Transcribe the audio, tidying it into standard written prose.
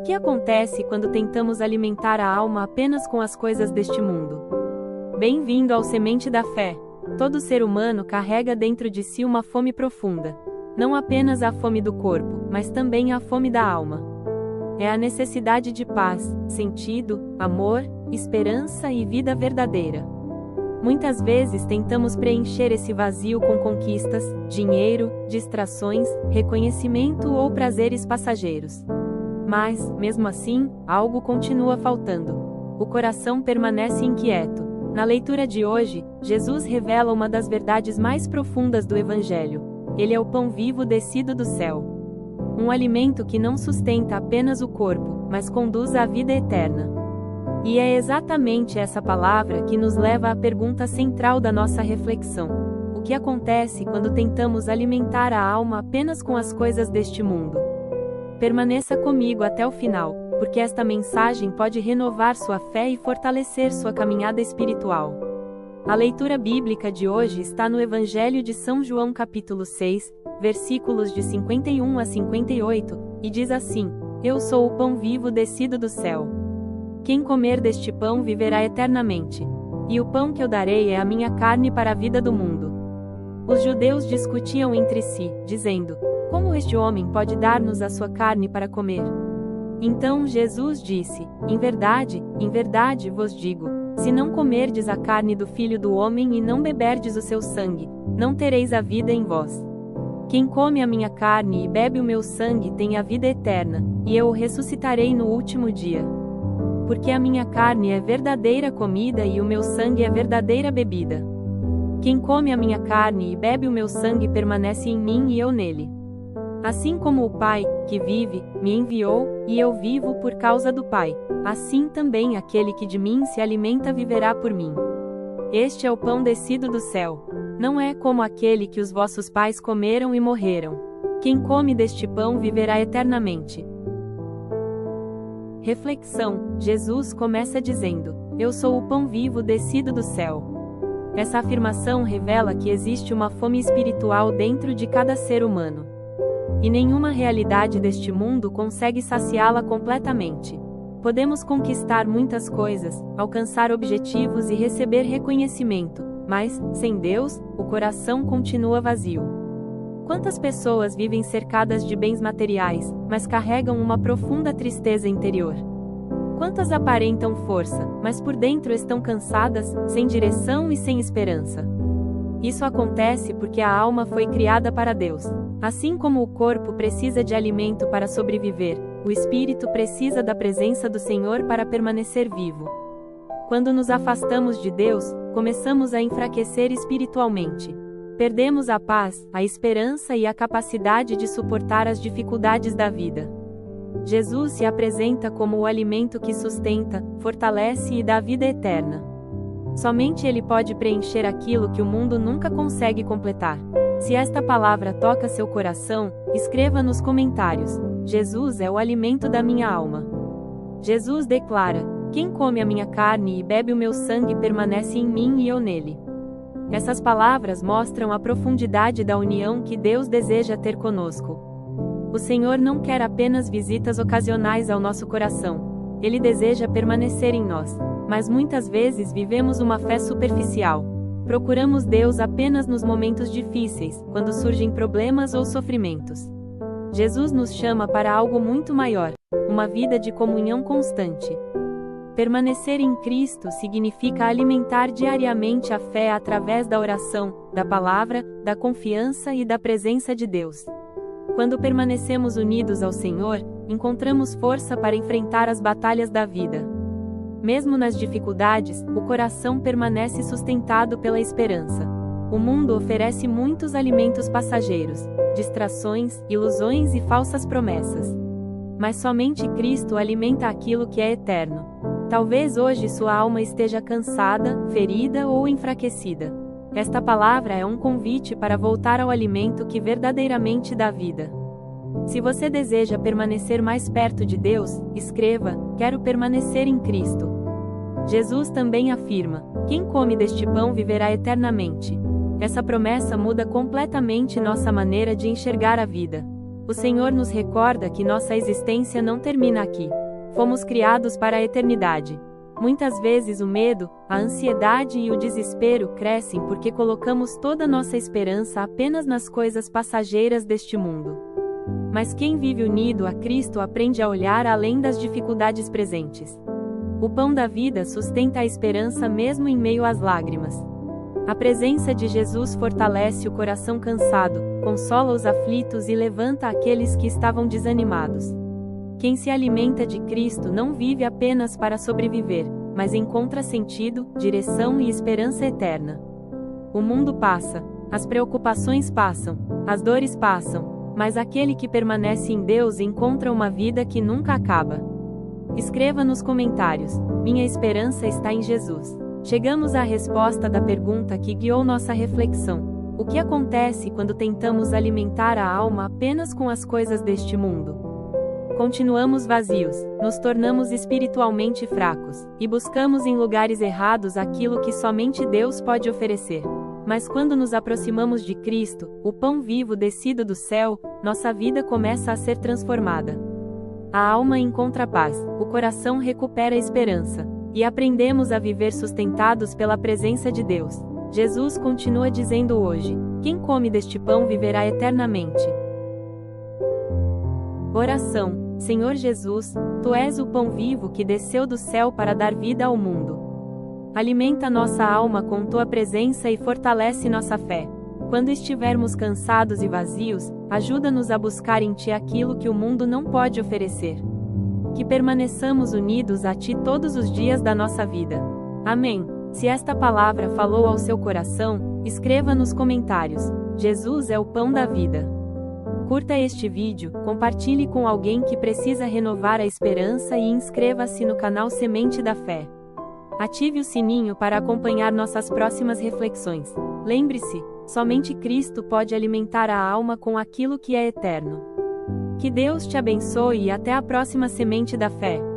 que acontece quando tentamos alimentar a alma apenas com as coisas deste mundo? Bem-vindo ao Semente da Fé. Todo ser humano carrega dentro de si uma fome profunda. Não apenas a fome do corpo, mas também a fome da alma. É a necessidade de paz, sentido, amor, esperança e vida verdadeira. Muitas vezes tentamos preencher esse vazio com conquistas, dinheiro, distrações, reconhecimento ou prazeres passageiros. Mas, mesmo assim, algo continua faltando. O coração permanece inquieto. Na leitura de hoje, Jesus revela uma das verdades mais profundas do Evangelho. Ele é o pão vivo descido do céu. Um alimento que não sustenta apenas o corpo, mas conduz à vida eterna. E é exatamente essa palavra que nos leva à pergunta central da nossa reflexão: o que acontece quando tentamos alimentar a alma apenas com as coisas deste mundo? Permaneça comigo até o final, porque esta mensagem pode renovar sua fé e fortalecer sua caminhada espiritual. A leitura bíblica de hoje está no Evangelho de São João capítulo 6, versículos de 51 a 58, e diz assim: Eu sou o pão vivo descido do céu. Quem comer deste pão viverá eternamente. E o pão que eu darei é a minha carne para a vida do mundo. Os judeus discutiam entre si, dizendo: Como este homem pode dar-nos a sua carne para comer? Então Jesus disse: em verdade vos digo, se não comerdes a carne do Filho do Homem e não beberdes o seu sangue, não tereis a vida em vós. Quem come a minha carne e bebe o meu sangue tem a vida eterna, e eu o ressuscitarei no último dia. Porque a minha carne é verdadeira comida e o meu sangue é verdadeira bebida. Quem come a minha carne e bebe o meu sangue permanece em mim e eu nele. Assim como o Pai, que vive, me enviou, e eu vivo por causa do Pai, assim também aquele que de mim se alimenta viverá por mim. Este é o pão descido do céu. Não é como aquele que os vossos pais comeram e morreram. Quem come deste pão viverá eternamente. Reflexão: Jesus começa dizendo: Eu sou o pão vivo descido do céu. Essa afirmação revela que existe uma fome espiritual dentro de cada ser humano. E nenhuma realidade deste mundo consegue saciá-la completamente. Podemos conquistar muitas coisas, alcançar objetivos e receber reconhecimento, mas, sem Deus, o coração continua vazio. Quantas pessoas vivem cercadas de bens materiais, mas carregam uma profunda tristeza interior? Quantas aparentam força, mas por dentro estão cansadas, sem direção e sem esperança? Isso acontece porque a alma foi criada para Deus. Assim como o corpo precisa de alimento para sobreviver, o espírito precisa da presença do Senhor para permanecer vivo. Quando nos afastamos de Deus, começamos a enfraquecer espiritualmente. Perdemos a paz, a esperança e a capacidade de suportar as dificuldades da vida. Jesus se apresenta como o alimento que sustenta, fortalece e dá vida eterna. Somente Ele pode preencher aquilo que o mundo nunca consegue completar. Se esta palavra toca seu coração, escreva nos comentários: Jesus é o alimento da minha alma. Jesus declara: Quem come a minha carne e bebe o meu sangue permanece em mim e eu nele. Essas palavras mostram a profundidade da união que Deus deseja ter conosco. O Senhor não quer apenas visitas ocasionais ao nosso coração. Ele deseja permanecer em nós. Mas muitas vezes vivemos uma fé superficial. Procuramos Deus apenas nos momentos difíceis, quando surgem problemas ou sofrimentos. Jesus nos chama para algo muito maior, uma vida de comunhão constante. Permanecer em Cristo significa alimentar diariamente a fé através da oração, da palavra, da confiança e da presença de Deus. Quando permanecemos unidos ao Senhor, encontramos força para enfrentar as batalhas da vida. Mesmo nas dificuldades, o coração permanece sustentado pela esperança. O mundo oferece muitos alimentos passageiros, distrações, ilusões e falsas promessas. Mas somente Cristo alimenta aquilo que é eterno. Talvez hoje sua alma esteja cansada, ferida ou enfraquecida. Esta palavra é um convite para voltar ao alimento que verdadeiramente dá vida. Se você deseja permanecer mais perto de Deus, escreva: Quero permanecer em Cristo. Jesus também afirma: Quem come deste pão viverá eternamente. Essa promessa muda completamente nossa maneira de enxergar a vida. O Senhor nos recorda que nossa existência não termina aqui. Fomos criados para a eternidade. Muitas vezes o medo, a ansiedade e o desespero crescem porque colocamos toda nossa esperança apenas nas coisas passageiras deste mundo. Mas quem vive unido a Cristo aprende a olhar além das dificuldades presentes. O pão da vida sustenta a esperança mesmo em meio às lágrimas. A presença de Jesus fortalece o coração cansado, consola os aflitos e levanta aqueles que estavam desanimados. Quem se alimenta de Cristo não vive apenas para sobreviver, mas encontra sentido, direção e esperança eterna. O mundo passa, as preocupações passam, as dores passam, mas aquele que permanece em Deus encontra uma vida que nunca acaba. Escreva nos comentários: minha esperança está em Jesus. Chegamos à resposta da pergunta que guiou nossa reflexão: o que acontece quando tentamos alimentar a alma apenas com as coisas deste mundo? Continuamos vazios, nos tornamos espiritualmente fracos, e buscamos em lugares errados aquilo que somente Deus pode oferecer. Mas quando nos aproximamos de Cristo, o pão vivo descido do céu, nossa vida começa a ser transformada. A alma encontra paz, o coração recupera a esperança, e aprendemos a viver sustentados pela presença de Deus. Jesus continua dizendo hoje: quem come deste pão viverá eternamente. Oração. Senhor Jesus, Tu és o pão vivo que desceu do céu para dar vida ao mundo. Alimenta nossa alma com Tua presença e fortalece nossa fé. Quando estivermos cansados e vazios, ajuda-nos a buscar em Ti aquilo que o mundo não pode oferecer. Que permaneçamos unidos a Ti todos os dias da nossa vida. Amém. Se esta palavra falou ao seu coração, escreva nos comentários: Jesus é o pão da vida. Curta este vídeo, compartilhe com alguém que precisa renovar a esperança e inscreva-se no canal Semente da Fé. Ative o sininho para acompanhar nossas próximas reflexões. Lembre-se, somente Cristo pode alimentar a alma com aquilo que é eterno. Que Deus te abençoe e até a próxima Semente da Fé.